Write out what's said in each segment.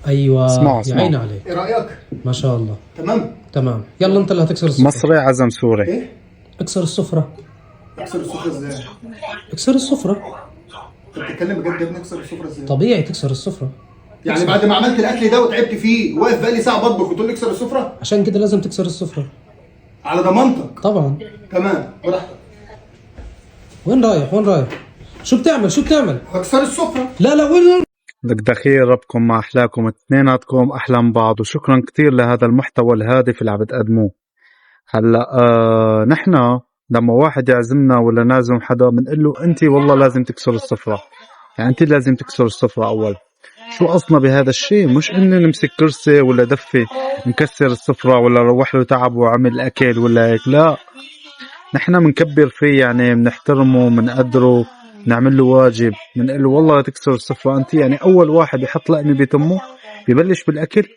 ايوه يا اسمعوا عيني عليك. ايه رايك؟ ما شاء الله. تمام. تمام، يلا انت اللي هتكسر السفرة. مصري عزم سوري. ايه؟ اكسر السفرة. اكسر السفره ازاي؟ اكسر السفرة. انت بتتكلم بجد يا ابني؟ اكسر السفره ازاي؟ طبيعي تكسر السفرة. يعني بعد ما عملت الاكل ده وتعبت فيه واقف بقالي ساعه بطبخ وتقول لي اكسر السفره؟ عشان كده لازم تكسر السفرة. على ضمانتك. طبعا. تمام، براحتك. وين رايح وين رايح؟ شو بتعمل؟ هكسر السفره. لا وين؟ لك دخيل ربكم ما أحلاكم، اثنيناتكم أحلى من بعض، وشكرا كتير لهذا المحتوى الهادف اللي عم بتقدموه. هلا نحن لما واحد يعزمنا ولا نعزم حدا بنقول له انت والله لازم تكسر السفرة، يعني انت لازم تكسر السفرة اول. شو قصنا بهذا الشيء؟ مش انه نمسك كرسي ولا دفة نكسر السفرة ولا روح له تعب وعمل اكل ولا هيك، لا، نحن بنكبر فيه، يعني بنحترمه بنقدره، نعمل له واجب، بنقول له والله تكسر السفرة انت، يعني اول واحد يحط لقمة بتمه ببلش بالاكل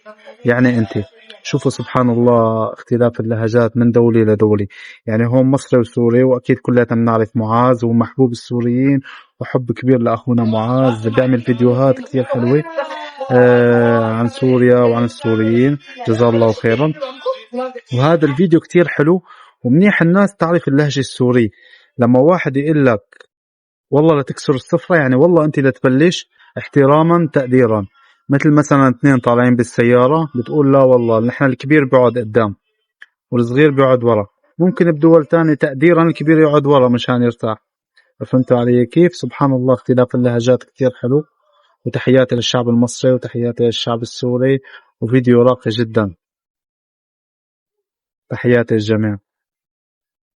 يعني انت. شوفوا سبحان الله اختلاف اللهجات من دولة لدولة، يعني هون مصري وسوري، واكيد كلنا بنعرف معاذ ومحبوب السوريين وحب كبير لاخونا معاذ، بيعمل فيديوهات كتير حلوة عن سوريا وعن السوريين، جزاه الله خيرا. وهذا الفيديو كتير حلو ومنيح الناس تعرف اللهجة السورية. لما واحد يقول لك والله لا تكسر السفرة، يعني والله انت لا تبلش احتراما تقديرا. مثل مثلا اثنين طالعين بالسيارة بتقول لا والله نحن الكبير بيقعد قدام والصغير بيقعد ورا، ممكن بدول تانية تقديرا الكبير يقعد ورا مشان يرتاح. فهمتوا علي كيف؟ سبحان الله اختلاف اللهجات كتير حلو. وتحياتي للشعب المصري وتحياتي للشعب السوري، وفيديو راقي جدا. تحياتي للجميع.